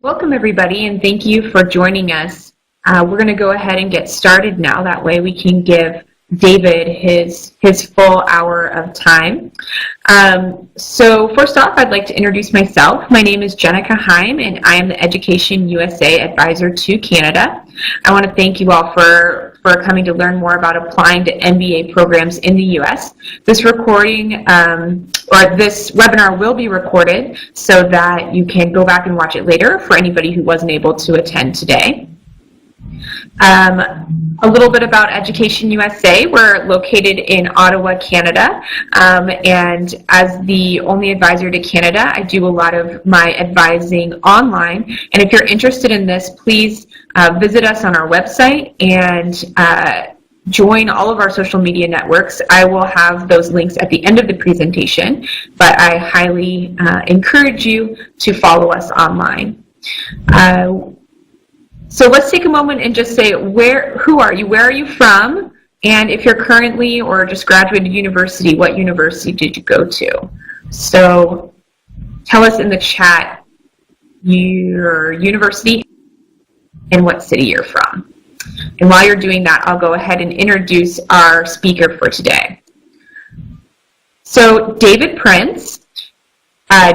Welcome everybody, and thank you for joining us. We're going to go ahead and get started now. That way we can give David his full hour of time. So first off, I'd like to introduce myself. My name is Jenica Heim, and I am the Education USA Advisor to Canada. I want to thank you all for coming to learn more about applying to MBA programs in the US. This recording or this webinar will be recorded so that you can go back and watch it later for anybody who wasn't able to attend today. A little bit about Education USA. We're located in Ottawa, Canada, and as the only advisor to Canada, I do a lot of my advising online. And if you're interested in this, please visit us on our website and join all of our social media networks. I will have those links at the end of the presentation, but I highly encourage you to follow us online. So let's take a moment and just say, who are you? Where are you from? And if you're currently or just graduated university, what university did you go to? So tell us in the chat your university and what city you're from. And while you're doing that, I'll go ahead and introduce our speaker for today. So David Prince.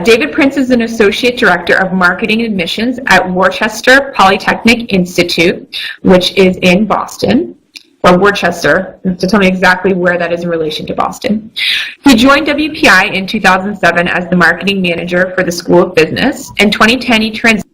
David Prince is an Associate Director of Marketing Admissions at Worcester Polytechnic Institute, which is in Boston, or Worcester. You have to tell me exactly where that is in relation to Boston. He joined WPI in 2007 as the Marketing Manager for the School of Business. In 2010, he transitioned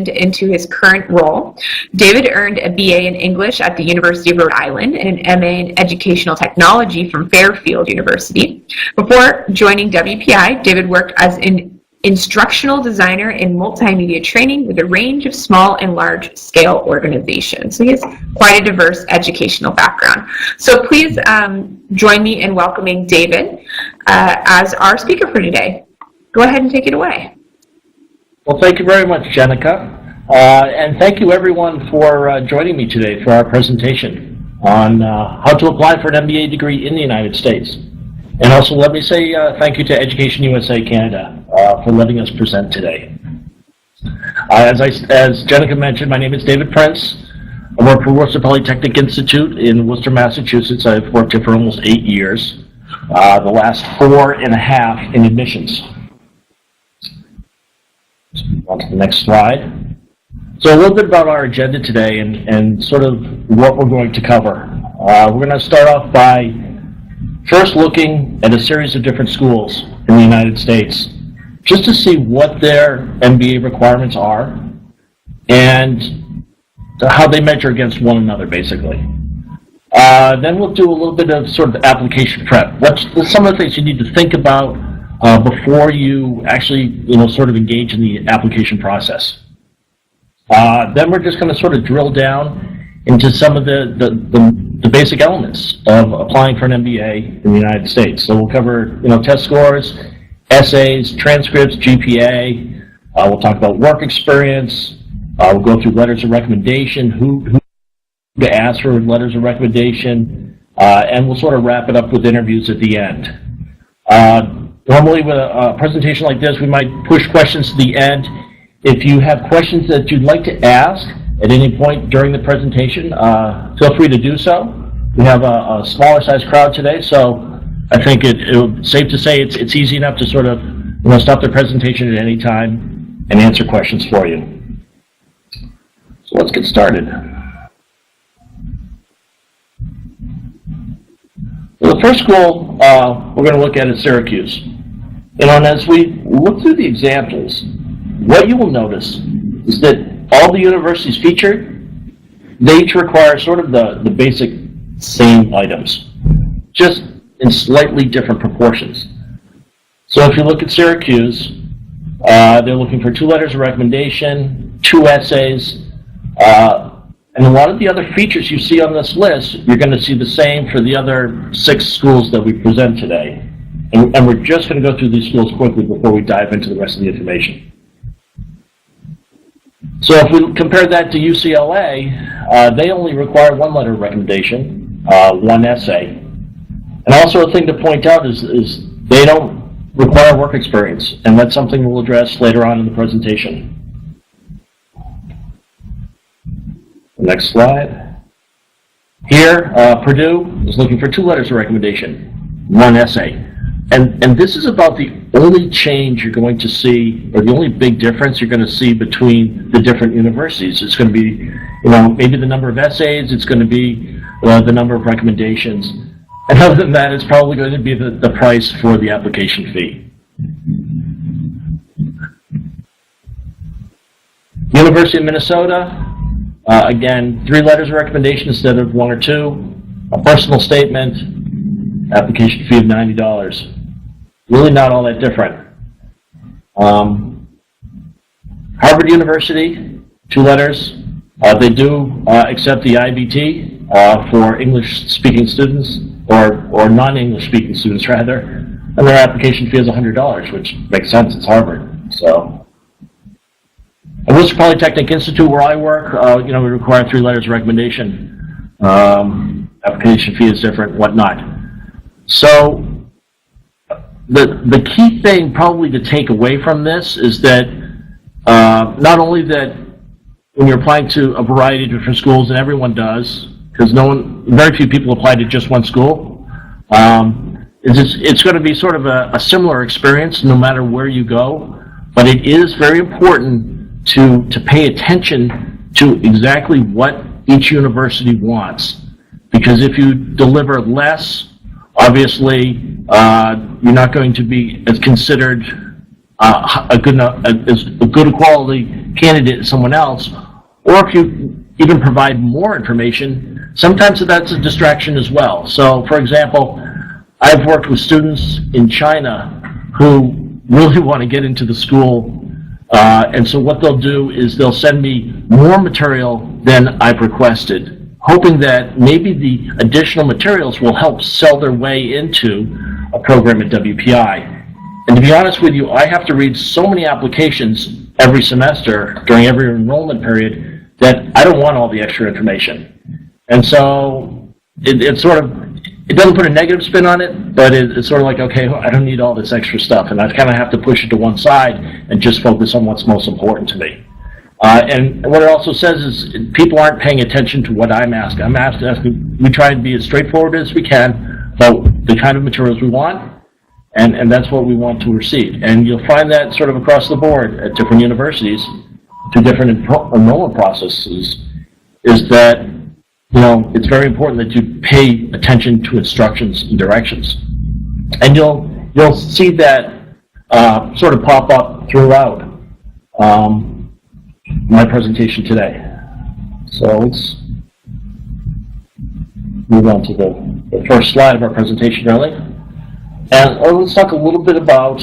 into his current role. David earned a BA in English at the University of Rhode Island and an MA in Educational Technology from Fairfield University. Before joining WPI, David worked as an instructional designer in multimedia training with a range of small and large-scale organizations. So he has quite a diverse educational background. So please join me in welcoming David as our speaker for today. Go ahead and take it away. Well, thank you very much, Jenica, and thank you everyone for joining me today for our presentation on how to apply for an MBA degree in the United States. And also let me say thank you to Education USA Canada for letting us present today. As Jenica mentioned, my name is David Prince. I work for Worcester Polytechnic Institute in Worcester, Massachusetts. I've worked here for almost 8 years, the last 4.5 in admissions. On to the next slide. So a little bit about our agenda today and sort of what we're going to cover. We're going to start off by first looking at a series of different schools in the United States just to see what their MBA requirements are and how they measure against one another, basically. Then we'll do a little bit of sort of application prep. What's some of the things you need to think about before you actually, sort of engage in the application process. Then we're just going to sort of drill down into some of the basic elements of applying for an MBA in the United States. So we'll cover, test scores, essays, transcripts, GPA. We'll talk about work experience. We'll go through letters of recommendation, who to ask for letters of recommendation, and we'll sort of wrap it up with interviews at the end. Normally with a presentation like this, we might push questions to the end. If you have questions that you'd like to ask at any point during the presentation, feel free to do so. We have a smaller size crowd today, so I think it's safe to say it's easy enough to sort of stop the presentation at any time and answer questions for you. So let's get started. So the first school we're going to look at is Syracuse. And as we look through the examples, what you will notice is that all the universities featured, they each require sort of the basic same items, just in slightly different proportions. So if you look at Syracuse, they're looking for 2 letters of recommendation, 2 essays, and a lot of the other features you see on this list, you're going to see the same for the other 6 schools that we present today. And we're just going to go through these schools quickly before we dive into the rest of the information. So if we compare that to UCLA, they only require 1 letter of recommendation, 1 essay. And also a thing to point out is they don't require work experience, and that's something we'll address later on in the presentation. Next slide. Here, Purdue is looking for 2 letters of recommendation, 1 essay. And this is about the only change you're going to see, or the only big difference you're going to see between the different universities. It's going to be, maybe the number of essays, it's going to be the number of recommendations. And other than that, it's probably going to be the price for the application fee. University of Minnesota, again, 3 letters of recommendation instead of 1 or 2. A personal statement, application fee of $90. Really not all that different. Harvard University, 2 letters. They do accept the IBT for English-speaking students, or non-English-speaking students, rather. And their application fee is $100, which makes sense. It's Harvard. So, at Worcester Polytechnic Institute, where I work, we require 3 letters of recommendation. Application fee is different, whatnot. So, the key thing probably to take away from this is that not only that when you're applying to a variety of different schools, and everyone does, because very few people apply to just one school, it's going to be sort of a similar experience no matter where you go, but it is very important to pay attention to exactly what each university wants. Because if you deliver less, obviously you're not going to be as considered a good quality candidate as someone else. Or if you even provide more information, sometimes that's a distraction as well. So, for example, I've worked with students in China who really want to get into the school. And so what they'll do is they'll send me more material than I've requested, hoping that maybe the additional materials will help sell their way into a program at WPI. And to be honest with you, I have to read so many applications every semester during every enrollment period that I don't want all the extra information. And so it doesn't put a negative spin on it, but it's sort of like, okay, I don't need all this extra stuff, and I kind of have to push it to one side and just focus on what's most important to me. And what it also says is people aren't paying attention to what I'm asking. I'm asking, we try and be as straightforward as we can about the kind of materials we want, and that's what we want to receive. And you'll find that sort of across the board at different universities, through different enrollment processes, is that it's very important that you pay attention to instructions and directions. And you'll see that sort of pop up throughout my presentation today. So let's move on to the first slide of our presentation, really. And let's talk a little bit about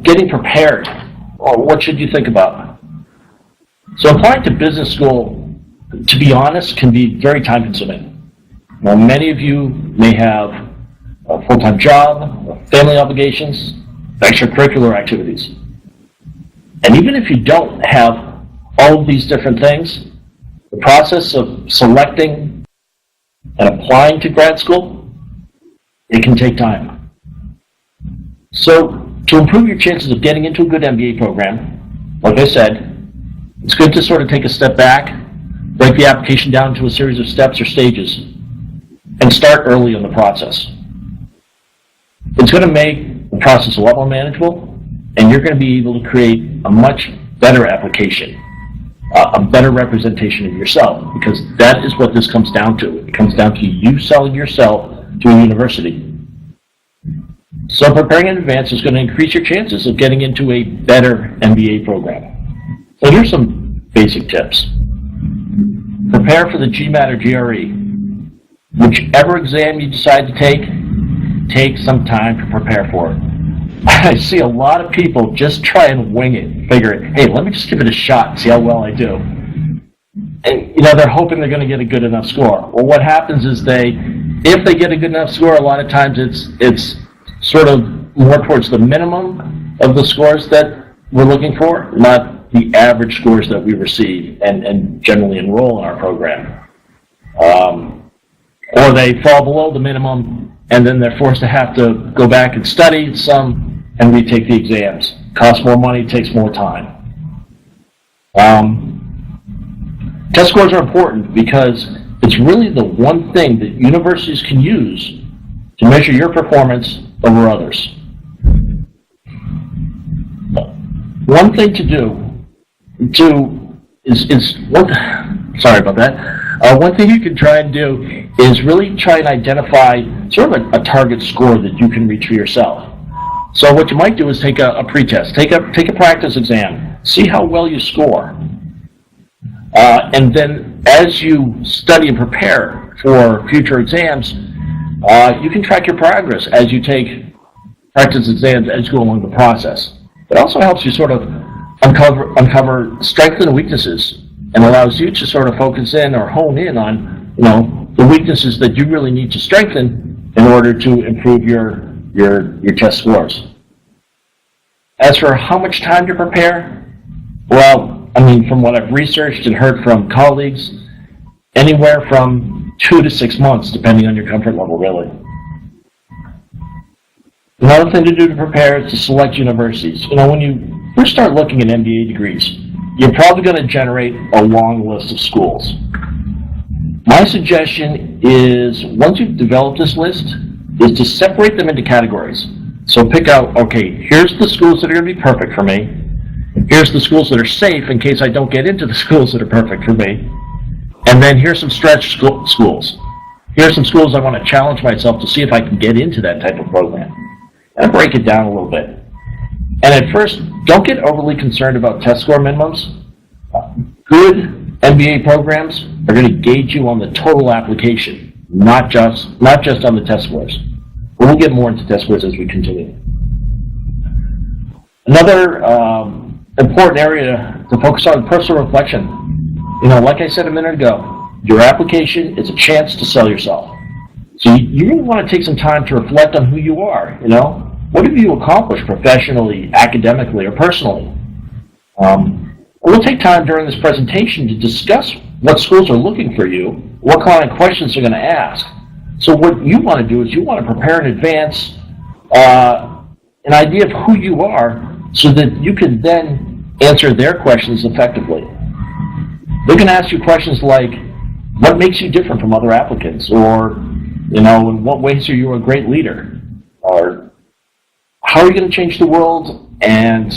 getting prepared. Or what should you think about? So applying to business school, to be honest, can be very time consuming. Now, many of you may have a full-time job, family obligations, extracurricular activities. And even if you don't have all of these different things, the process of selecting and applying to grad school, it can take time. So to improve your chances of getting into a good MBA program, like I said, it's good to sort of take a step back, break the application down into a series of steps or stages, and start early in the process. It's going to make the process a lot more manageable, and you're going to be able to create a much better application, a better representation of yourself, because that is what this comes down to. It comes down to you selling yourself to a university. So preparing in advance is going to increase your chances of getting into a better MBA program. So here's some basic tips. Prepare for the GMAT or GRE. Whichever exam you decide to take some time to prepare for it. I see a lot of people just try and wing it, figure it, hey, let me just give it a shot and see how well I do. And they're hoping they're going to get a good enough score. Well, what happens is if they get a good enough score, a lot of times it's sort of more towards the minimum of the scores that we're looking for, not the average scores that we receive and generally enroll in our program. Or they fall below the minimum, and then they're forced to have to go back and study some and retake the exams. Costs more money, takes more time. Test scores are important because it's really the one thing that universities can use to measure your performance over others. One thing to do is sorry about that. One thing you can try and do is really try and identify sort of a target score that you can reach for yourself. So what you might do is take a pretest, take a practice exam, see how well you score. And then as you study and prepare for future exams, you can track your progress as you take practice exams as you go along the process. It also helps you sort of uncover strengths and weaknesses, and allows you to sort of focus in or hone in on, the weaknesses that you really need to strengthen in order to improve your test scores. As for how much time to prepare, well, from what I've researched and heard from colleagues, anywhere from 2 to 6 months, depending on your comfort level, really. Another thing to do to prepare is to select universities. When you first start looking at MBA degrees, you're probably going to generate a long list of schools. My suggestion is, once you've developed this list, is to separate them into categories. So pick out, okay, here's the schools that are going to be perfect for me. Here's the schools that are safe in case I don't get into the schools that are perfect for me. And then here's some stretch schools. Here's some schools I want to challenge myself to see if I can get into that type of program. And break it down a little bit. And at first, don't get overly concerned about test score minimums. Good MBA programs are going to gauge you on the total application, not just on the test scores. But we'll get more into test scores as we continue. Another important area to focus on: personal reflection. Like I said a minute ago, your application is a chance to sell yourself. So you really want to take some time to reflect on who you are. What have you accomplished professionally, academically, or personally? We'll take time during this presentation to discuss what schools are looking for you, what kind of questions they're going to ask. So what you want to do is you want to prepare in advance an idea of who you are so that you can then answer their questions effectively. They can ask you questions like, what makes you different from other applicants? Or, in what ways are you a great leader? Or, how are you going to change the world? And,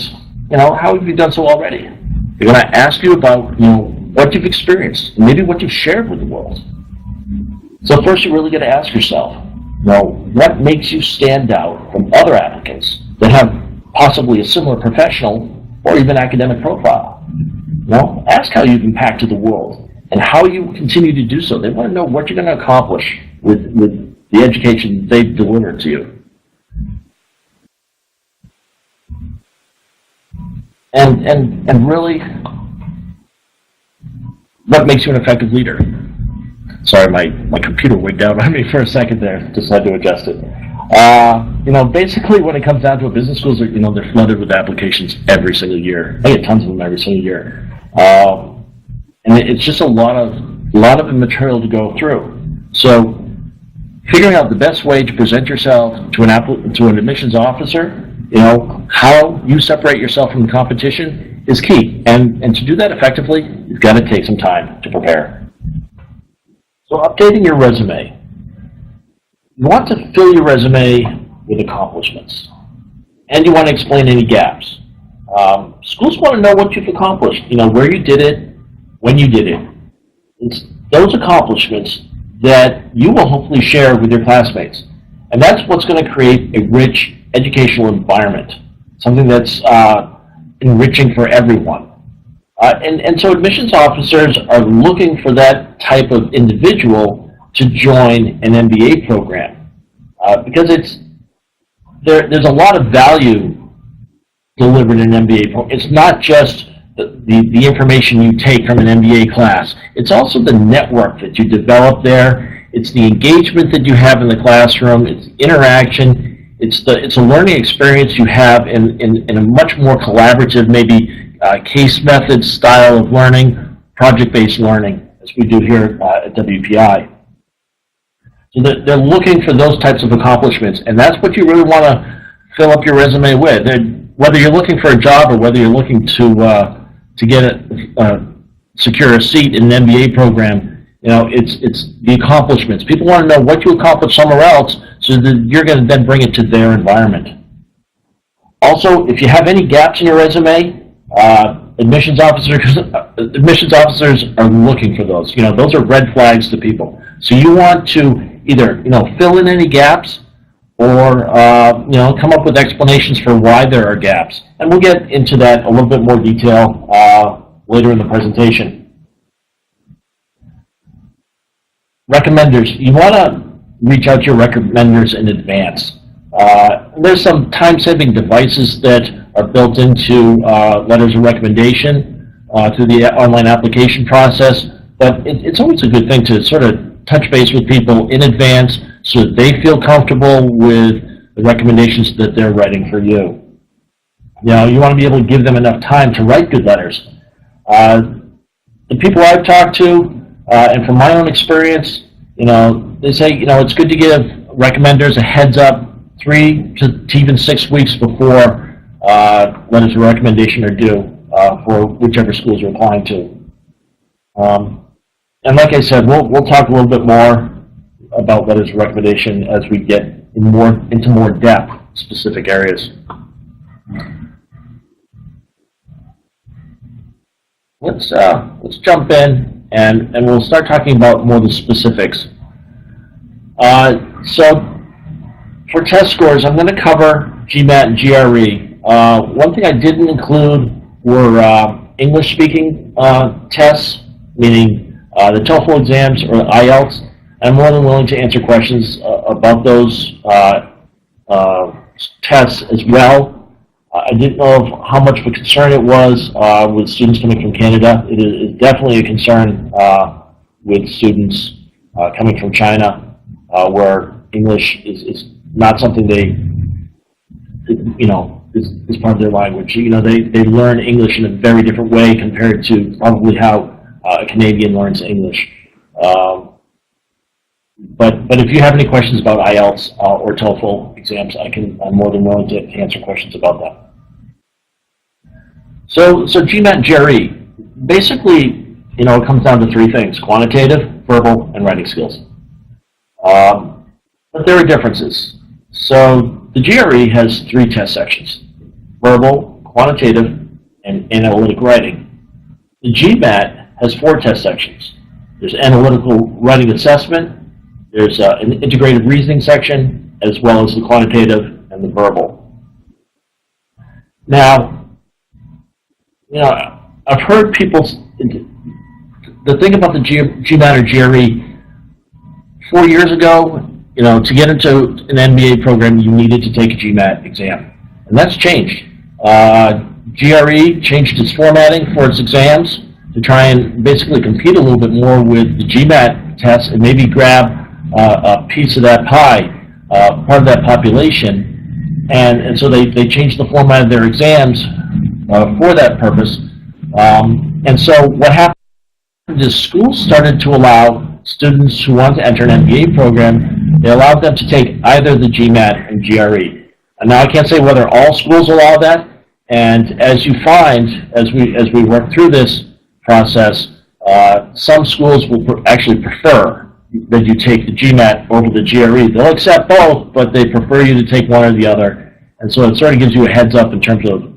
how have you done so already? They're going to ask you about, what you've experienced, and maybe what you've shared with the world. So first, you really got to ask yourself, what makes you stand out from other applicants that have possibly a similar professional or even academic profile? Ask how you've impacted the world and how you continue to do so. They want to know what you're going to accomplish with the education they've delivered to you. And really, what makes you an effective leader? Sorry, my computer wigged out on me for a second there. Just had to adjust it. Basically, when it comes down to it, business schools are, they're flooded with applications every single year. I get tons of them every single year, and it's just a lot of material to go through. So, figuring out the best way to present yourself to an admissions officer, how you separate yourself from the competition is key. And to do that effectively, you've got to take some time to prepare. So updating your resume. You want to fill your resume with accomplishments. And you want to explain any gaps. Schools want to know what you've accomplished, where you did it, when you did it. It's those accomplishments that you will hopefully share with your classmates. And that's what's going to create a rich educational environment, something that's enriching for everyone. And so admissions officers are looking for that type of individual to join an MBA program because there's a lot of value delivered in an MBA program. It's not just the information you take from an MBA class. It's also the network that you develop there. It's the engagement that you have in the classroom. It's interaction. It's a learning experience you have in a much more collaborative, maybe case method style of learning, project-based learning, as we do here at WPI. So they're looking for those types of accomplishments, and that's what you really want to fill up your resume with. Whether you're looking for a job or whether you're looking to get secure a seat in an MBA program, it's the accomplishments. People want to know what you accomplished somewhere else, so that you're going to then bring it to their environment. Also, if you have any gaps in your resume, admissions officers are looking for those. Those are red flags to people. So you want to either fill in any gaps, or come up with explanations for why there are gaps. And we'll get into that a little bit more detail later in the presentation. Recommenders. You want to reach out to your recommenders in advance. There's some time-saving devices that are built into letters of recommendation through the online application process, but it's always a good thing to sort of touch base with people in advance so that they feel comfortable with the recommendations that they're writing for you. You want to be able to give them enough time to write good letters. The people I've talked to, and from my own experience, they say, it's good to give recommenders a heads up 3 to even 6 weeks before letters of recommendation are due for whichever schools you're applying to. And like I said, we'll talk a little bit more about letters of recommendation as we get into more depth specific areas. Let's jump in and we'll start talking about more of the specifics. So for test scores, I'm going to cover GMAT and GRE. One thing I didn't include were English speaking tests, meaning the TOEFL exams or the IELTS. I'm more than willing to answer questions about those tests as well. I didn't know how much of a concern it was with students coming from Canada. It is definitely a concern with students coming from China, where English is not something is part of their language. They learn English in a very different way compared to probably how a Canadian learns English. But if you have any questions about IELTS or TOEFL exams, I'm more than willing to answer questions about that. So GMAT and GRE, basically, it comes down to 3 things: quantitative, verbal, and writing skills. But there are differences. So the GRE has 3 test sections: verbal, quantitative, and analytic writing. The GMAT has 4 test sections. There's analytical writing assessment, there's an integrated reasoning section, as well as the quantitative and the verbal. Now, I've heard people, the thing about the GMAT or GRE, 4 years ago, to get into an MBA program, you needed to take a GMAT exam. And that's changed. GRE changed its formatting for its exams to try and basically compete a little bit more with the GMAT test and maybe grab a piece of that pie, part of that population. And so they changed the format of their exams for that purpose. And so what happened is schools started to allow students who want to enter an MBA program, they allowed them to take either the GMAT and GRE. And now I can't say whether all schools allow that. And as you find, as we work through this process, some schools will actually prefer that you take the GMAT over the GRE. They'll accept both, but they prefer you to take one or the other. And so it sort of gives you a heads up in terms of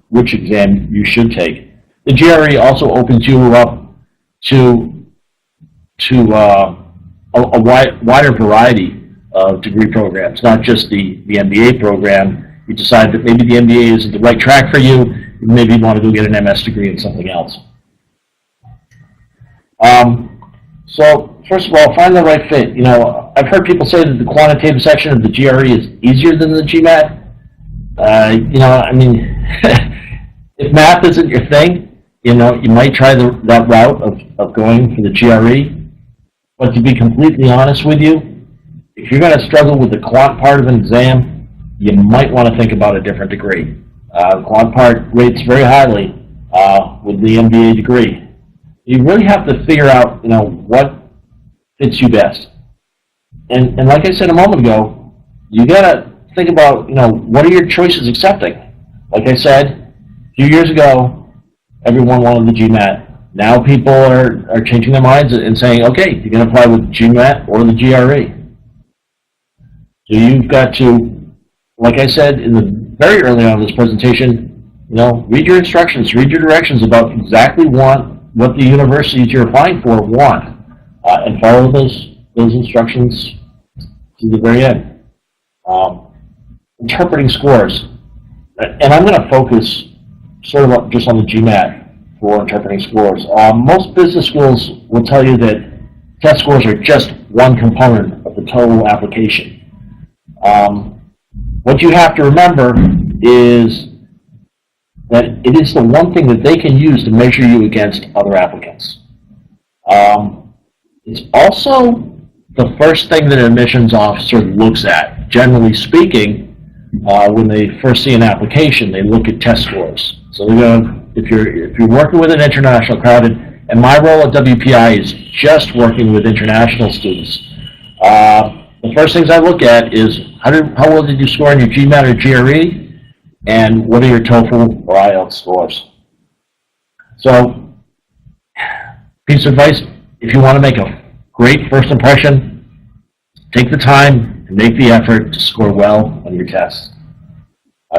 which exam you should take. The GRE also opens you up to a wider variety of degree programs, not just the MBA program. You decide that maybe the MBA isn't the right track for you, maybe you want to go get an MS degree in something else. So first of all, find the right fit. I've heard people say that the quantitative section of the GRE is easier than the GMAT. If math isn't your thing, you might try that route of going for the GRE. But to be completely honest with you, if you're going to struggle with the quant part of an exam, you might want to think about a different degree. The quant part rates very highly with the MBA degree. You really have to figure out, what fits you best. And like I said a moment ago, you got to think about, what are your choices accepting? Like I said, a few years ago, everyone wanted the GMAT. Now people are changing their minds and saying, okay, you're going to apply with GMAT or the GRE. So you've got to, like I said in the very early on in this presentation, read your instructions, read your directions about exactly what the universities you're applying for want, and follow those instructions to the very end. Interpreting scores, and I'm going to focus sort of just on the GMAT for interpreting scores. Most business schools will tell you that test scores are just one component of the total application. What you have to remember is that it is the one thing that they can use to measure you against other applicants. It's also the first thing that an admissions officer looks at. Generally speaking, when they first see an application, they look at test scores. So they're going to, if you're working with an international crowd, and my role at WPI is just working with international students, the first things I look at is how well did you score on your GMAT or GRE, and what are your TOEFL or IELTS scores. So, piece of advice, if you want to make a great first impression, take the time and make the effort to score well on your tests.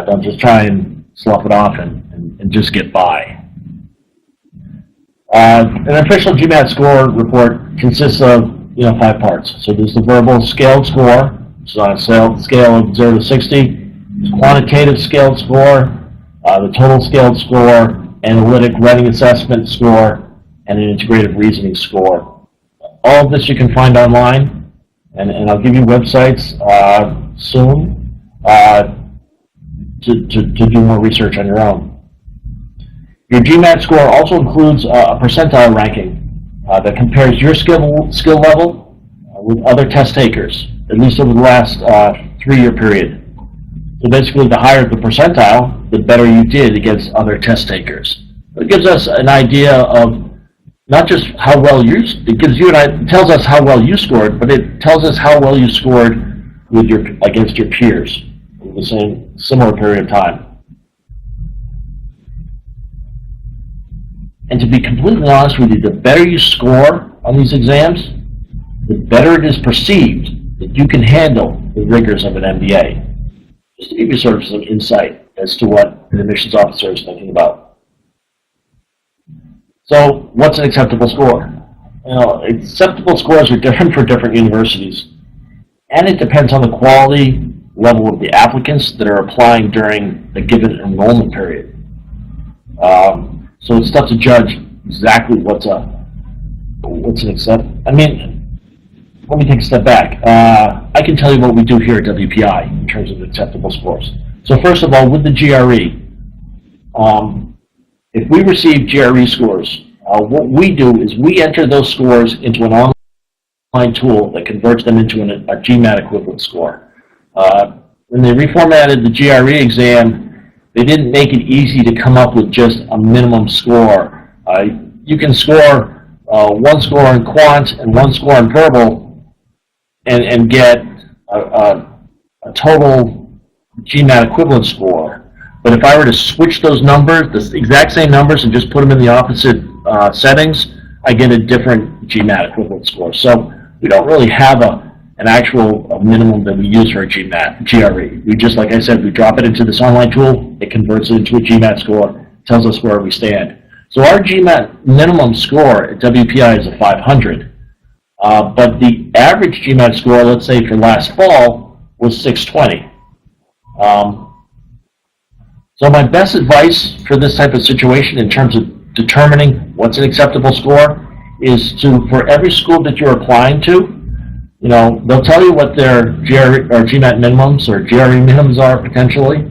Don't just try and slough it off and just get by. An official GMAT score report consists of 5 parts. So there's the verbal scaled score, which is on a scale of 0 to 60. There's quantitative scaled score, the total scaled score, analytic writing assessment score, and an integrative reasoning score. All of this you can find online, and I'll give you websites soon to do more research on your own. Your GMAT score also includes a percentile ranking that compares your skill level with other test takers, at least over the last 3-year period. So basically, the higher the percentile, the better you did against other test takers. It gives us an idea of not just how well it tells us how well you scored, but it tells us how well you scored against your peers in the similar period of time. And to be completely honest with you, the better you score on these exams, the better it is perceived that you can handle the rigors of an MBA. Just to give you sort of some insight as to what an admissions officer is thinking about. So, what's an acceptable score? Acceptable scores are different for different universities, and it depends on the quality level of the applicants that are applying during a given enrollment period. So it's tough to judge exactly what's an acceptable. Let me take a step back. I can tell you what we do here at WPI in terms of acceptable scores. So first of all, with the GRE, if we receive GRE scores, what we do is we enter those scores into an online tool that converts them into a GMAT equivalent score. When they reformatted the GRE exam, they didn't make it easy to come up with just a minimum score. You can score 1 score in quant and 1 score in verbal and get a total GMAT equivalent score. But if I were to switch those numbers, the exact same numbers, and just put them in the opposite settings, I get a different GMAT equivalent score. So we don't really have an actual minimum that we use for a GRE. We just, like I said, we drop it into this online tool, it converts it into a GMAT score, tells us where we stand. So our GMAT minimum score at WPI is a 500, but the average GMAT score, let's say for last fall, was 620. So my best advice for this type of situation in terms of determining what's an acceptable score is for every school that you're applying to, they'll tell you what their GMAT minimums or GRE minimums are potentially,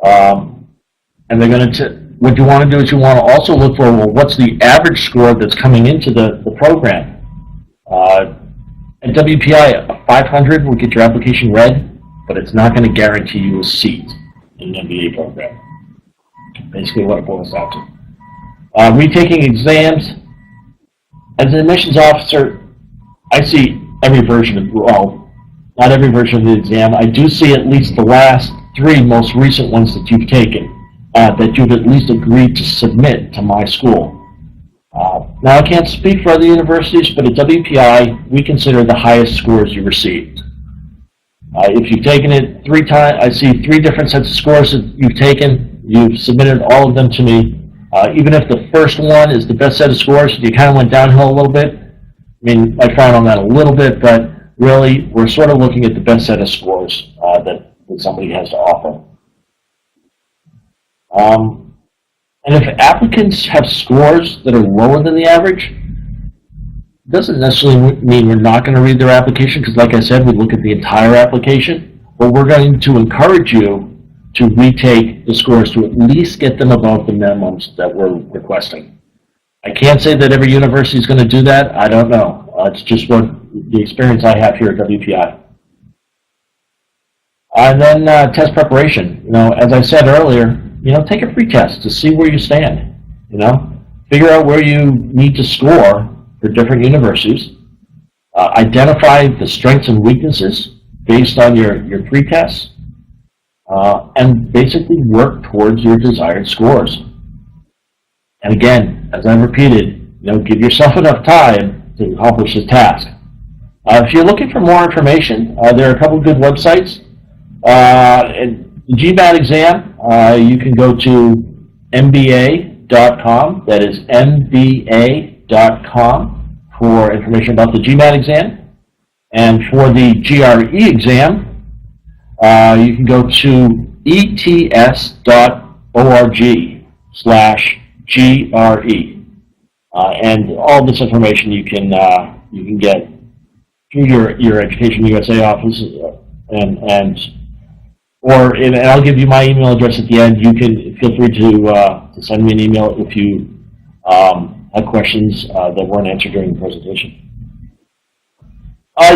and they're going to. What you want to do is you want to also look for, what's the average score that's coming into the program. At WPI, a 500 will get your application read, but it's not going to guarantee you a seat in an MBA program. Basically, what it boils down to. Retaking exams. As an admissions officer, I see every version of, not every version of the exam. I do see at least the last 3 most recent ones that you've taken, that you've at least agreed to submit to my school. Now, I can't speak for other universities, but at WPI, we consider the highest scores you received. If you've taken it 3 times, I see 3 different sets of scores that you've taken. You've submitted all of them to me. Even if the first one is the best set of scores, you kind of went downhill a little bit. I mean, I frown on that a little bit, but really, we're sort of looking at the best set of scores that somebody has to offer. And if applicants have scores that are lower than the average, it doesn't necessarily mean we're not going to read their application, because like I said, we look at the entire application, but we're going to encourage you to retake the scores to at least get them above the minimums that we're requesting. I can't say that every university is going to do that. I don't know. It's just what the experience I have here at WPI. And then test preparation. You know, as I said earlier, you know, take a free test to see where you stand. You know, figure out where you need to score for different universities. Identify the strengths and weaknesses based on your pre-tests. And basically work towards your desired scores. And again, as I've repeated, you know, give yourself enough time to accomplish the task. If you're looking for more information, there are a couple of good websites. And the GMAT exam, you can go to MBA.com. That is MBA.com for information about the GMAT exam. And for the GRE exam, you can go to ets.org/GRE, and all this information you can get through your Education USA office, and I'll give you my email address at the end. You can feel free to send me an email if you have questions that weren't answered during the presentation.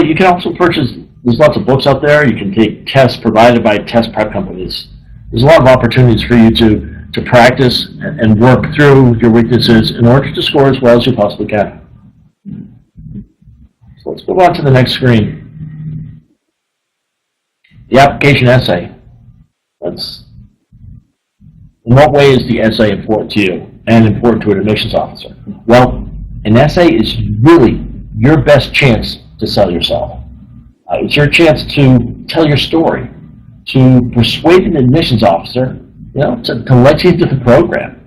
You can also purchase. There's lots of books out there. You can take tests provided by test prep companies. There's a lot of opportunities for you to practice and work through your weaknesses in order to score as well as you possibly can. So let's move on to the next screen. The application essay. In what way is the essay important to you and important to an admissions officer? Well, an essay is really your best chance to sell yourself. It's your chance to tell your story, to persuade an admissions officer, you know, to let you into the program.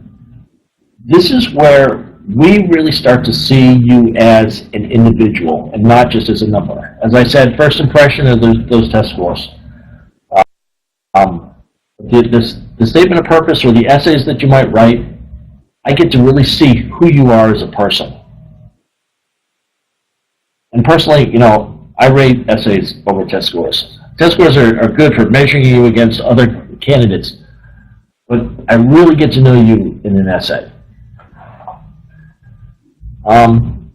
This is where we really start to see you as an individual and not just as a number. As I said, first impression of those test scores. The statement of purpose or the essays that you might write, I get to really see who you are as a person. And personally, you know, I rate essays over test scores. Test scores are good for measuring you against other candidates, but I really get to know you in an essay. And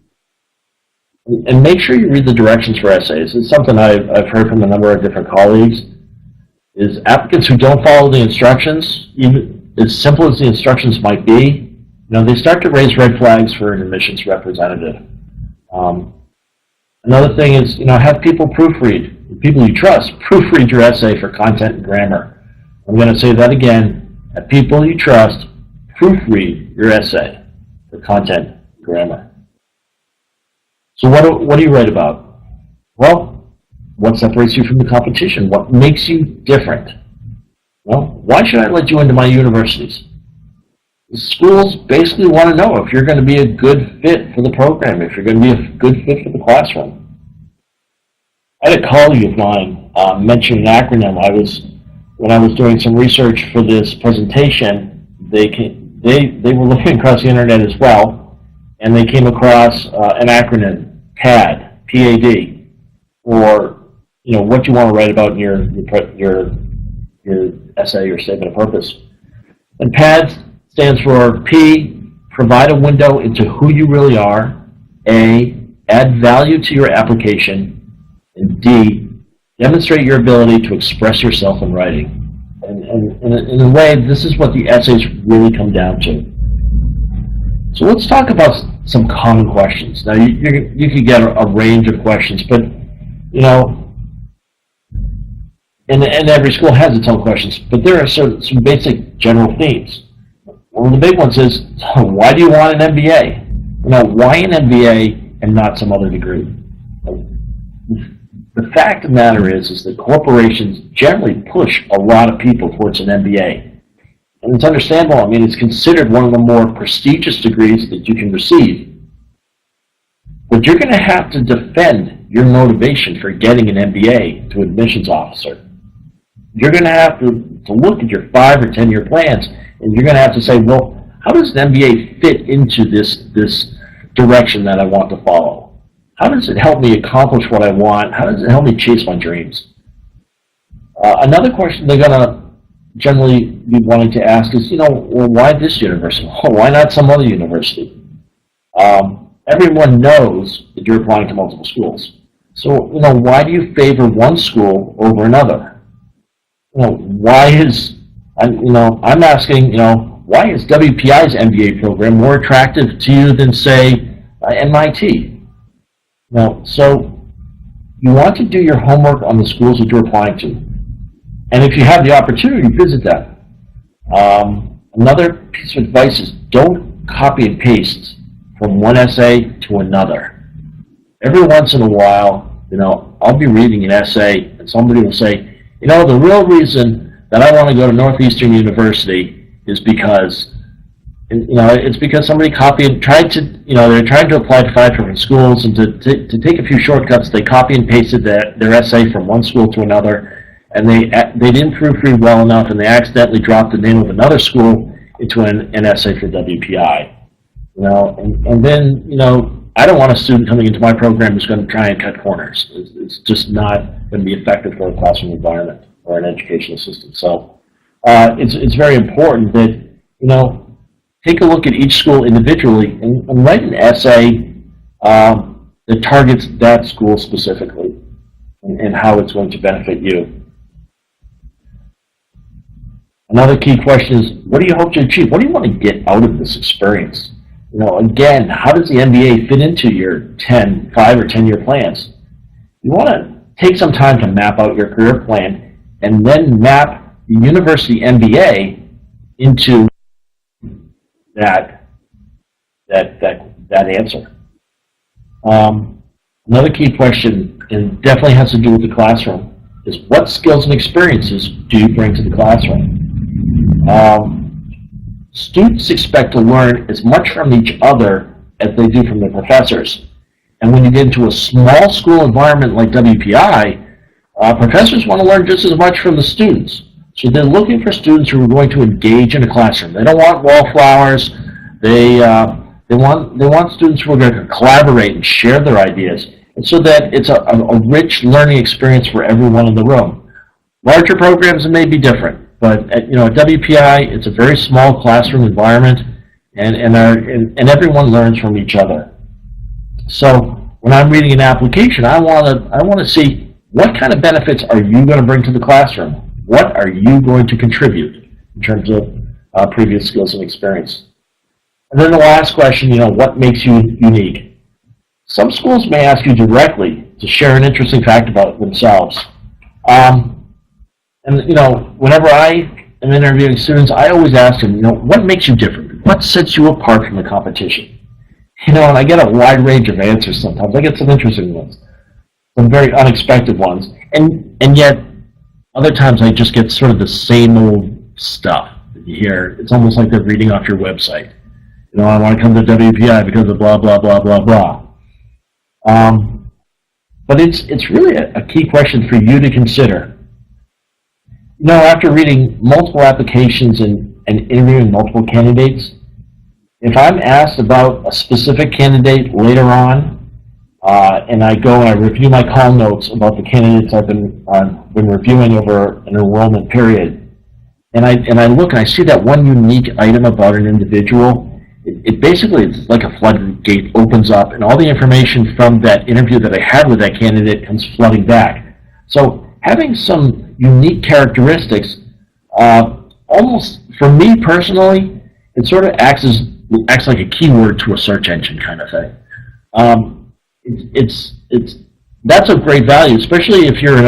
make sure you read the directions for essays. It's something I've heard from a number of different colleagues, is applicants who don't follow the instructions, even as simple as the instructions might be, you know, they start to raise red flags for an admissions representative. Another thing is, you know, have people proofread. People you trust, proofread your essay for content and grammar. I'm going to say that again. Have people you trust, proofread your essay for content and grammar. So what do you write about? Well, what separates you from the competition? What makes you different? Well, why should I let you into my universities? The schools basically want to know if you're going to be a good fit for the program, if you're going to be a good fit for the classroom. I had a colleague of mine mention an acronym. When I was doing some research for this presentation, they were looking across the internet as well, and they came across an acronym, PAD, P-A-D, or you know what you want to write about in your essay or statement of purpose. And PAD stands for P, provide a window into who you really are, A, add value to your application, and D, demonstrate your ability to express yourself in writing. And in a way, this is what the essays really come down to. So let's talk about some common questions. Now, you could get a range of questions, but, you know, and every school has its own questions, but there are some basic general themes. One of the big ones is, why do you want an MBA? why an MBA and not some other degree? The fact of the matter is that corporations generally push a lot of people towards an MBA. And it's understandable. I mean, it's considered one of the more prestigious degrees that you can receive. But you're going to have to defend your motivation for getting an MBA to an admissions officer. You're going to have to look at your 5 or 10 year plans, and you're going to have to say, well, how does an MBA fit into this direction that I want to follow? How does it help me accomplish what I want? How does it help me chase my dreams? Another question they're going to generally be wanting to ask is, well, why this university? Why not some other university? Everyone knows that you're applying to multiple schools. So, why do you favor one school over another? Why is, I'm asking, why is WPI's MBA program more attractive to you than, say, MIT? So you want to do your homework on the schools that you're applying to. And if you have the opportunity, visit them. Another piece of advice is don't copy and paste from one essay to another. Every once in a while, I'll be reading an essay and somebody will say, the real reason that I want to go to Northeastern University is because, it's because somebody copied and tried to, they're trying to apply to 5 different schools, and to take a few shortcuts, they copy and pasted their essay from one school to another, and they didn't proofread well enough, and they accidentally dropped the name of another school into an essay for WPI. And then, I don't want a student coming into my program who's going to try and cut corners. It's just not going to be effective for a classroom environment or an educational system. So it's very important that, take a look at each school individually and write an essay that targets that school specifically and how it's going to benefit you. Another key question is, what do you hope to achieve? What do you want to get out of this experience? Again, how does the MBA fit into your 5 or 10 year plans? You want to take some time to map out your career plan and then map the university MBA into that answer. Another key question, and definitely has to do with the classroom, is what skills and experiences do you bring to the classroom? Students expect to learn as much from each other as they do from their professors. And when you get into a small school environment like WPI, professors want to learn just as much from the students. So they're looking for students who are going to engage in a classroom. They don't want wallflowers. They want students who are going to collaborate and share their ideas, and so that it's a rich learning experience for everyone in the room. Larger programs may be different, but at WPI, it's a very small classroom environment, and everyone learns from each other. So when I'm reading an application, I want to see what kind of benefits are you going to bring to the classroom. What are you going to contribute in terms of previous skills and experience? And then the last question, what makes you unique? Some schools may ask you directly to share an interesting fact about themselves. Whenever I am interviewing students, I always ask them, what makes you different? What sets you apart from the competition? And I get a wide range of answers sometimes. I get some interesting ones, some very unexpected ones. And yet, other times I just get sort of the same old stuff that you hear. It's almost like they're reading off your website. I want to come to WPI because of blah, blah, blah, blah, blah. But it's really a key question for you to consider. After reading multiple applications and interviewing multiple candidates, if I'm asked about a specific candidate later on, and I go and I review my call notes about the candidates I've been reviewing over an enrollment period, and I look and I see that one unique item about an individual, it basically, it's like a floodgate opens up, and all the information from that interview that I had with that candidate comes flooding back. So having some unique characteristics, almost, for me personally, it sort of acts like a keyword to a search engine kind of thing. That's of great value, especially if you're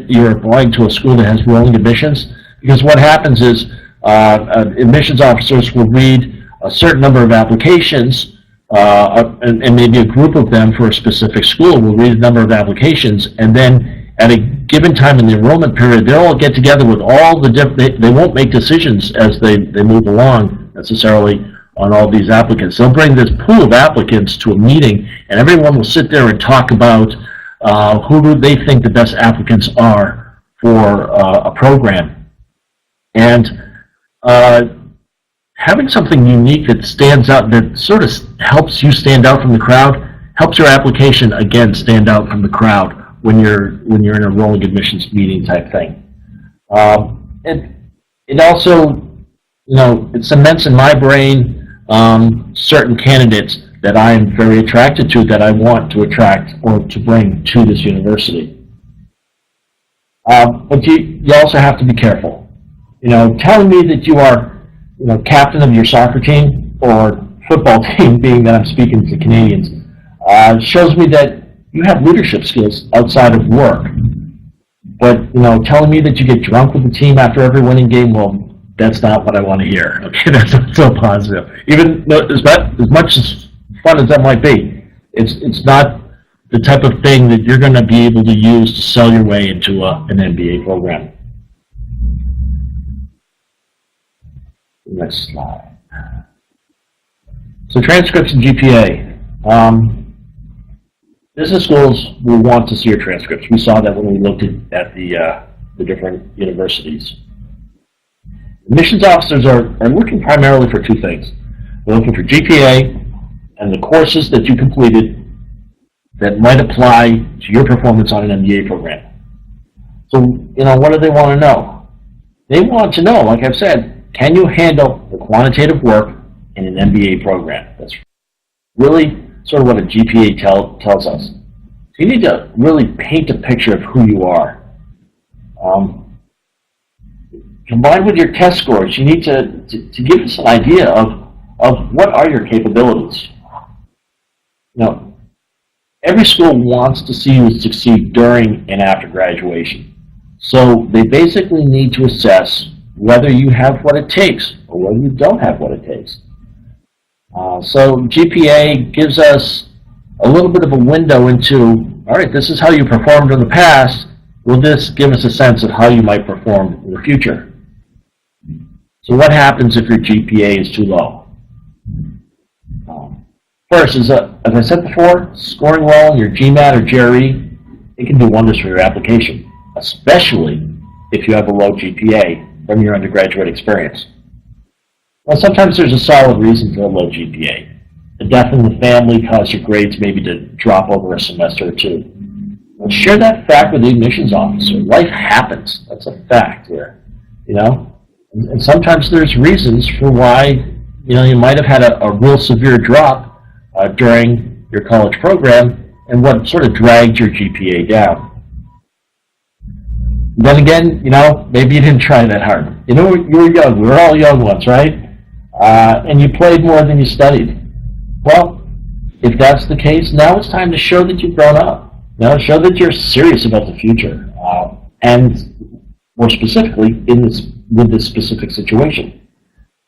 you're applying to a school that has rolling admissions, because what happens is admissions officers will read a certain number of applications and maybe a group of them for a specific school will read a number of applications, and then at a given time in the enrollment period, they'll all get together with all the different, they won't make decisions as they move along necessarily on all these applicants. They'll bring this pool of applicants to a meeting, and everyone will sit there and talk about who do they think the best applicants are for a program. And having something unique that stands out, that sort of helps you stand out from the crowd, helps your application, again, stand out from the crowd when you're in a rolling admissions meeting type thing. And it also, it cements in my brain certain candidates that I am very attracted to, that I want to attract or to bring to this university. But you also have to be careful. Telling me that you are captain of your soccer team or football team, being that I'm speaking to Canadians, shows me that you have leadership skills outside of work. But, telling me that you get drunk with the team after every winning game, well, that's not what I want to hear. Okay, that's not so positive. Even though as much as fun as that might be, it's not the type of thing that you're going to be able to use to sell your way into an MBA program. Next slide. So transcripts and GPA. Business schools will want to see your transcripts. We saw that when we looked at the different universities. Admissions officers are looking primarily for two things. They're looking for GPA and the courses that you completed that might apply to your performance on an MBA program. So, what do they want to know? They want to know, like I've said, can you handle the quantitative work in an MBA program? That's really sort of what a GPA tells us. So you need to really paint a picture of who you are. Combined with your test scores, you need to give us an idea of what are your capabilities. Every school wants to see you succeed during and after graduation. So they basically need to assess whether you have what it takes or whether you don't have what it takes. So GPA gives us a little bit of a window into, all right, this is how you performed in the past. Will this give us a sense of how you might perform in the future? So what happens if your GPA is too low? First, as I said before, scoring well in your GMAT or GRE, it can do wonders for your application, especially if you have a low GPA from your undergraduate experience. Well, sometimes there's a solid reason for a low GPA. A death in the family caused your grades maybe to drop over a semester or two. Well, share that fact with the admissions officer. Life happens. That's a fact here, And sometimes there's reasons for why, you might have had a real severe drop during your college program and what sort of dragged your GPA down. Then again, maybe you didn't try that hard. You were young. We were all young once, right? And you played more than you studied. Well, if that's the case, now it's time to show that you've grown up. Show that you're serious about the future. And more specifically, with this specific situation.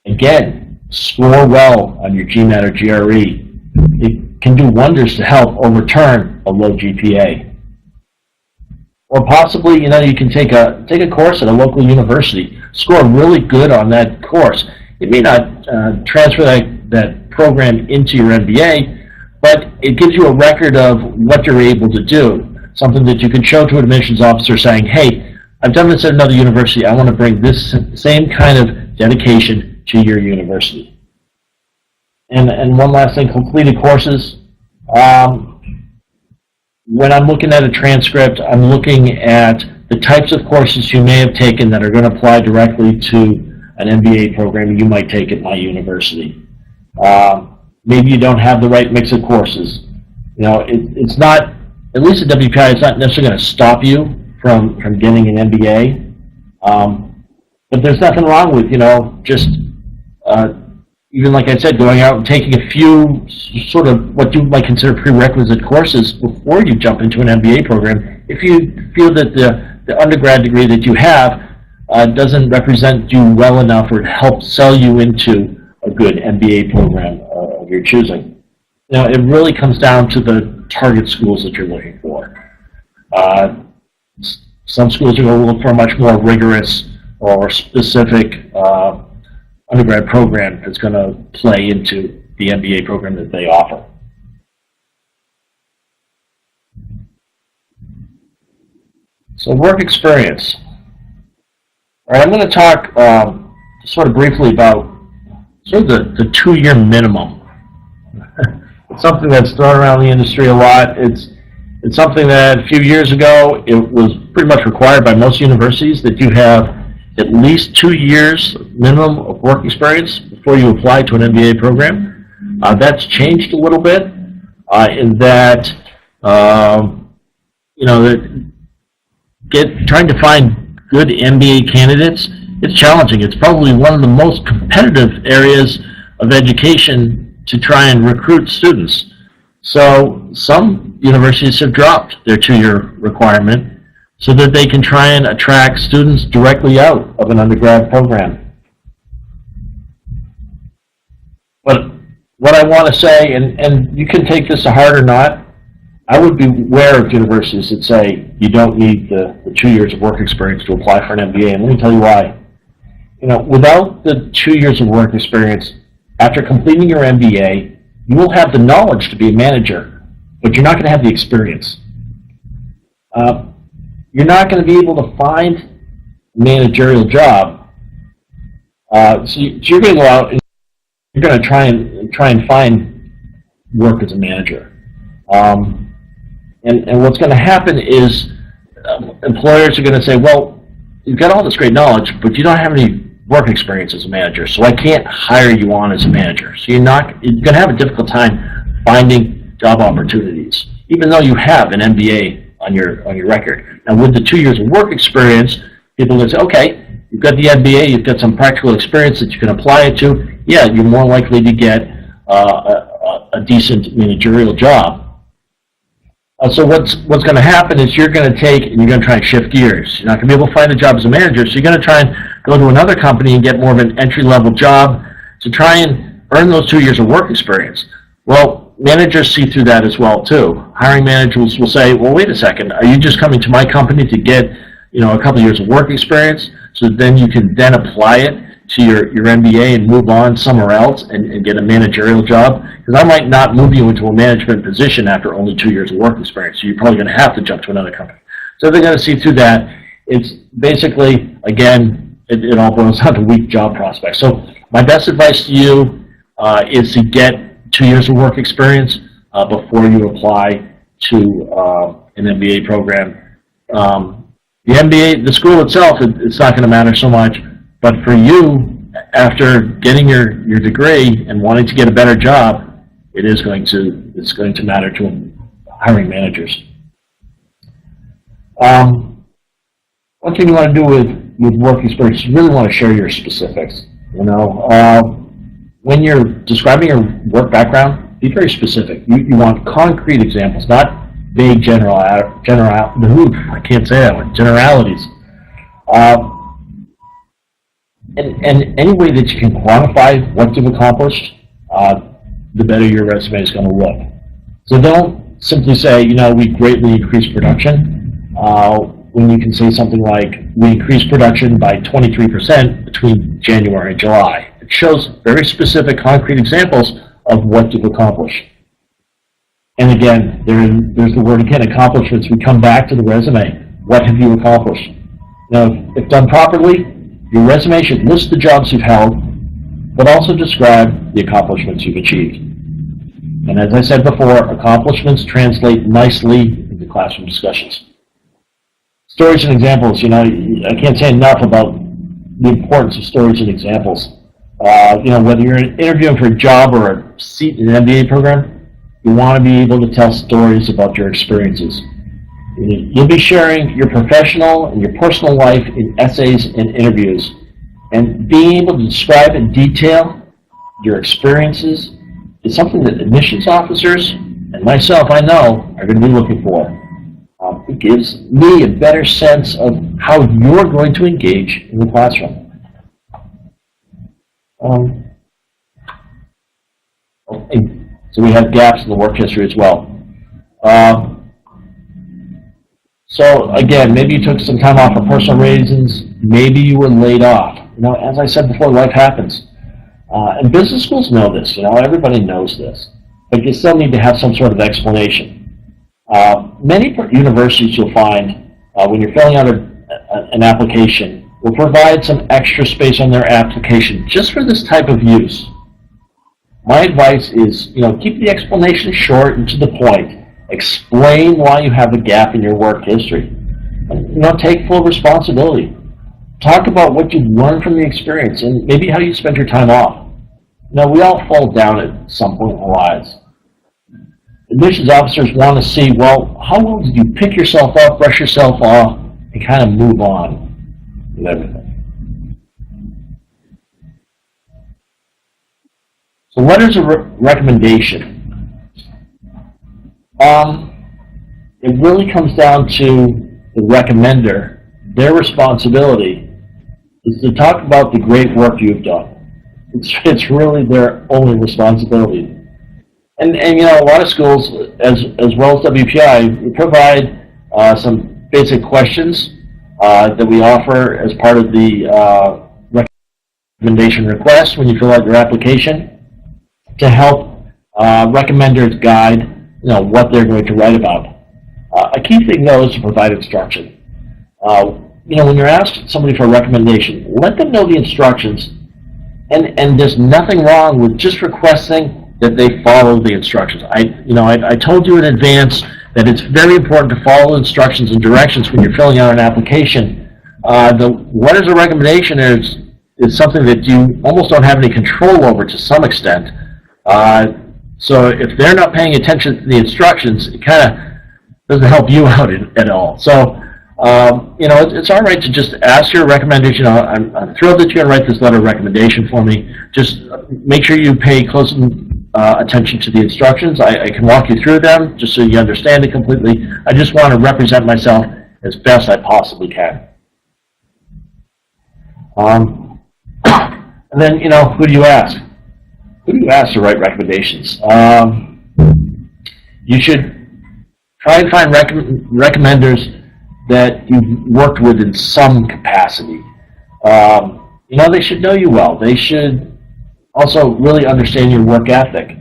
Again, score well on your GMAT or GRE. It can do wonders to help overturn a low GPA. Or possibly, you can take a course at a local university, score really good on that course. It may not transfer that program into your MBA, but it gives you a record of what you're able to do, something that you can show to an admissions officer saying, hey, I've done this at another university. I want to bring this same kind of dedication to your university. And one last thing, completed courses. When I'm looking at a transcript, I'm looking at the types of courses you may have taken that are going to apply directly to an MBA program you might take at my university. Maybe you don't have the right mix of courses. It's not, at least at WPI, it's not necessarily going to stop you from getting an MBA. But there's nothing wrong with, just even like I said, going out and taking a few sort of what you might consider prerequisite courses before you jump into an MBA program, if you feel that the undergrad degree that you have doesn't represent you well enough or help sell you into a good MBA program of your choosing. it really comes down to the target schools that you're looking for. Some schools are going to look for a much more rigorous or specific undergrad program that's going to play into the MBA program that they offer. So work experience. All right, I'm going to talk sort of briefly about sort of the 2-year minimum. It's something that's thrown around the industry a lot. It's something that a few years ago it was pretty much required by most universities that you have at least 2 years minimum of work experience before you apply to an MBA program. That's changed a little bit in that trying to find good MBA candidates, it's challenging. It's probably one of the most competitive areas of education to try and recruit students. So some universities have dropped their 2-year requirement so that they can try and attract students directly out of an undergrad program. But what I want to say, and you can take this to heart or not, I would beware of universities that say you don't need the 2 years of work experience to apply for an MBA, and let me tell you why. Without the 2 years of work experience, after completing your MBA, you will have the knowledge to be a manager, but you're not going to have the experience. You're not going to be able to find a managerial job. So you're going to go out and you're going to try and find work as a manager. And what's going to happen is employers are going to say, well, you've got all this great knowledge, but you don't have any work experience as a manager, so I can't hire you on as a manager. So you're going to have a difficult time finding job opportunities, even though you have an MBA on your record. Now, with the 2 years of work experience, people will say, okay, you've got the MBA, you've got some practical experience that you can apply it to. Yeah, you're more likely to get a decent managerial job. So what's going to happen is you're going to take and you're going to try and shift gears. You're not going to be able to find a job as a manager, so you're going to try and go to another company and get more of an entry-level job to try and earn those 2 years of work experience. Well, managers see through that as well too. Hiring managers will say, well, wait a second, are you just coming to my company to get a couple of years of work experience so then you can then apply it to your MBA and move on somewhere else and get a managerial job? Because I might not move you into a management position after only 2 years of work experience, so you're probably going to have to jump to another company. So they're going to see through that. It's basically, again, it all boils down to weak job prospects. So my best advice to you is to get 2 years of work experience before you apply to an MBA program. The MBA, the school itself, it's not going to matter so much. But for you, after getting your degree and wanting to get a better job, it's going to matter to hiring managers. One thing you want to do with work experience, you really want to share your specifics. When you're describing your work background, be very specific. You want concrete examples, not vague generalities. And any way that you can quantify what you've accomplished, the better your resume is going to look. So don't simply say, we greatly increased production, when you can say something like, we increased production by 23% between January and July. It shows very specific, concrete examples of what you've accomplished. And again, there's the word again, accomplishments. We come back to the resume. What have you accomplished? Now, if done properly, your resume should list the jobs you've held, but also describe the accomplishments you've achieved. And as I said before, accomplishments translate nicely into classroom discussions. Stories and examples, I can't say enough about the importance of stories and examples. Whether you're interviewing for a job or a seat in an MBA program, you want to be able to tell stories about your experiences. You'll be sharing your professional and your personal life in essays and interviews. And being able to describe in detail your experiences is something that admissions officers and myself, I know, are going to be looking for. It gives me a better sense of how you're going to engage in the classroom. So we have gaps in the work history as well. So again, maybe you took some time off for personal reasons. Maybe you were laid off. As I said before, life happens. And business schools know this. Everybody knows this. But you still need to have some sort of explanation. Many universities you'll find, when you're filling out an application, will provide some extra space on their application just for this type of use. My advice is, keep the explanation short and to the point. Explain why you have a gap in your work history. And, take full responsibility. Talk about what you learned from the experience and maybe how you spent your time off. We all fall down at some point in our lives. Admissions officers want to see, well, how well did you pick yourself up, brush yourself off, and kind of move on with everything. So letters of recommendation. It really comes down to the recommender. Their responsibility is to talk about the great work you've done. It's really their only responsibility. And a lot of schools, as well as WPI, we provide some basic questions that we offer as part of the recommendation request when you fill out your application to help recommenders guide what they're going to write about. A key thing, though, is to provide instruction. When you're asked somebody for a recommendation, let them know the instructions, and there's nothing wrong with just requesting that they follow the instructions. I told you in advance that it's very important to follow instructions and directions when you're filling out an application. What is a recommendation is something that you almost don't have any control over to some extent. So if they're not paying attention to the instructions, it kind of doesn't help you out at all. So, it's all right to just ask your recommendation. I'm thrilled that you're going to write this letter of recommendation for me. Just make sure you pay close attention to the instructions. I can walk you through them just so you understand it completely. I just want to represent myself as best I possibly can. And then, who do you ask? Who do you ask to write recommendations? You should try and find recommenders that you've worked with in some capacity. They should know you well. They should also really understand your work ethic.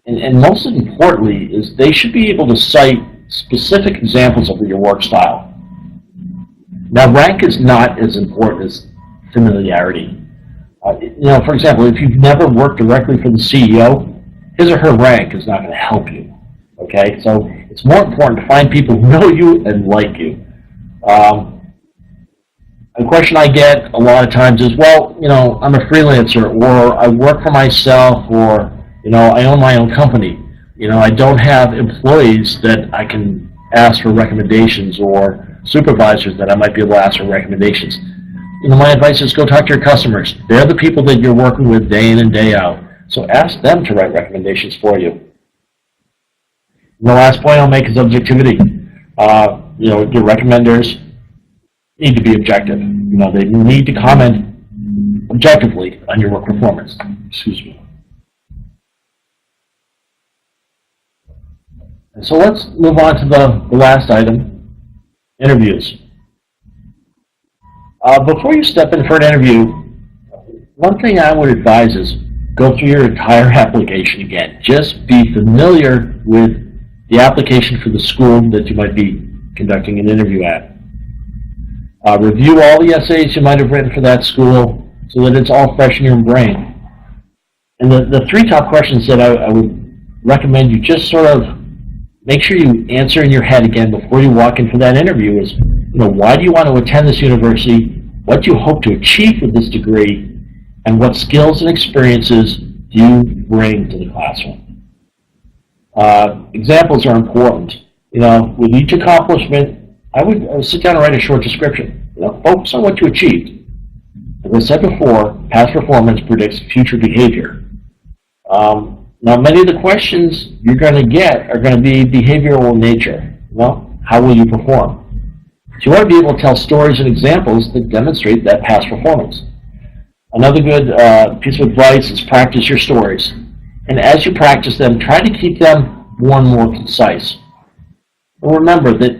And most importantly is they should be able to cite specific examples of your work style. Now, rank is not as important as familiarity. For example, if you've never worked directly for the CEO, his or her rank is not going to help you. Okay, so it's more important to find people who know you and like you. A question I get a lot of times is, well, I'm a freelancer, or I work for myself, or I own my own company. I don't have employees that I can ask for recommendations, or supervisors that I might be able to ask for recommendations. My advice is go talk to your customers. They're the people that you're working with day in and day out. So ask them to write recommendations for you. And the last point I'll make is objectivity. Your recommenders need to be objective. They need to comment objectively on your work performance. Excuse me. And so let's move on to the last item, interviews. Before you step in for an interview, one thing I would advise is go through your entire application again. Just be familiar with the application for the school that you might be conducting an interview at. Review all the essays you might have written for that school so that it's all fresh in your brain. And the three top questions that I would recommend you just sort of make sure you answer in your head again before you walk in for that interview is, why do you want to attend this university? What do you hope to achieve with this degree? And what skills and experiences do you bring to the classroom? Examples are important. With each accomplishment, I would sit down and write a short description. Focus on what you achieved. As I said before, past performance predicts future behavior. Now, many of the questions you're going to get are going to be behavioral in nature. How will you perform? So you want to be able to tell stories and examples that demonstrate that past performance. Another good piece of advice is practice your stories. And as you practice them, try to keep them more and more concise. And remember that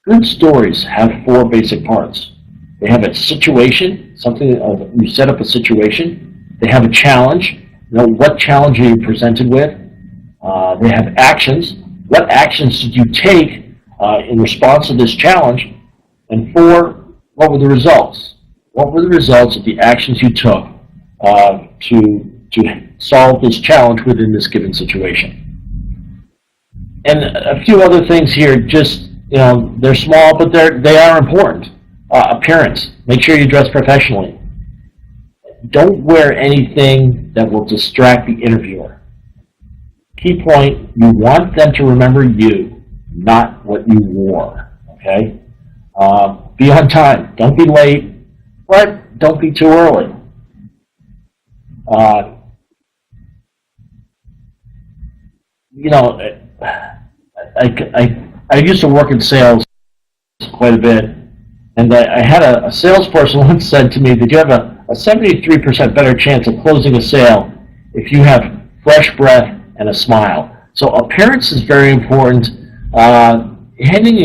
good stories have 4 basic parts. They have a situation, you set up a situation. They have a challenge. What challenge are you presented with? They have actions. What actions did you take in response to this challenge? And 4, what were the results? What were the results of the actions you took to solve this challenge within this given situation? And a few other things here, just, they're small, but they are important. Appearance. Make sure you dress professionally. Don't wear anything that will distract the interviewer. Key point, you want them to remember you, not what you wore. Okay? Be on time. Don't be late, but don't be too early. I used to work in sales quite a bit, and I had a salesperson once said to me that you have a 73% better chance of closing a sale if you have fresh breath and a smile. So appearance is very important. Handling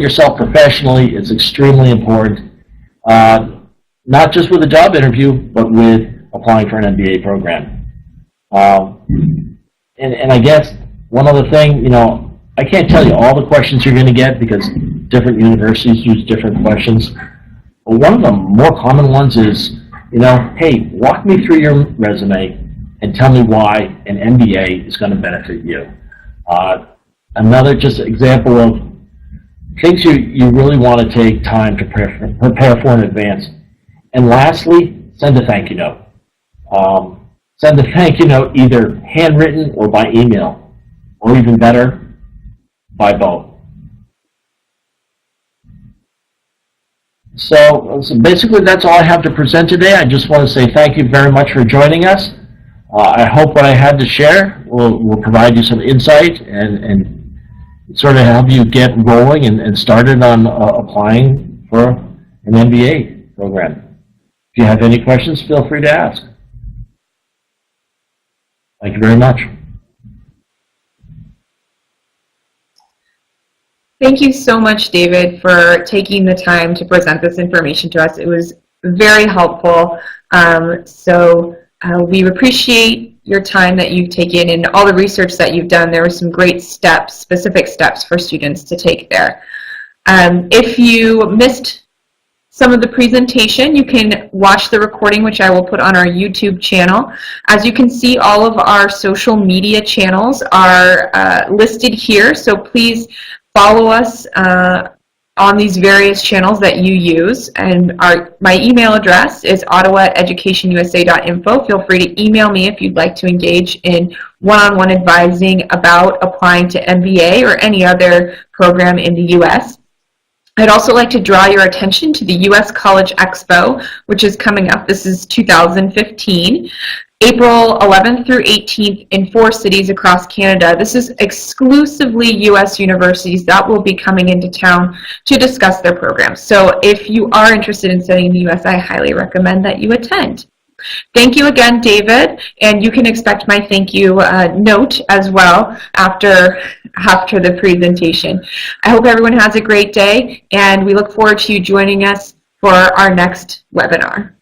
yourself professionally is extremely important, not just with a job interview, but with applying for an MBA program. And I guess one other thing, I can't tell you all the questions you're going to get because different universities use different questions. But one of the more common ones is, hey, walk me through your resume and tell me why an MBA is going to benefit you. Another just example of things you really want to take time to prepare for in advance. And lastly, send a thank you note. Send a thank you note either handwritten or by email, or even better, by both. So basically that's all I have to present today. I just want to say thank you very much for joining us. I hope what I had to share will provide you some insight and sort of help you get rolling and started on applying for an MBA program. If you have any questions, feel free to ask. Thank you very much. Thank you so much, David, for taking the time to present this information to us. It was very helpful. We appreciate your time that you've taken and all the research that you've done. There were some great steps, specific steps for students to take there. If you missed some of the presentation, you can watch the recording, which I will put on our YouTube channel. As you can see, all of our social media channels are listed here, so please follow us on these various channels that you use. And my email address is ottawa@educationusa.info. Feel free to email me if you'd like to engage in one-on-one advising about applying to MBA or any other program in the U.S. I'd also like to draw your attention to the U.S. College Expo, which is coming up. This is 2015. April 11th through 18th in 4 cities across Canada. This is exclusively U.S. universities that will be coming into town to discuss their programs. So if you are interested in studying in the U.S., I highly recommend that you attend. Thank you again, David, and you can expect my thank you note as well after the presentation. I hope everyone has a great day, and we look forward to you joining us for our next webinar.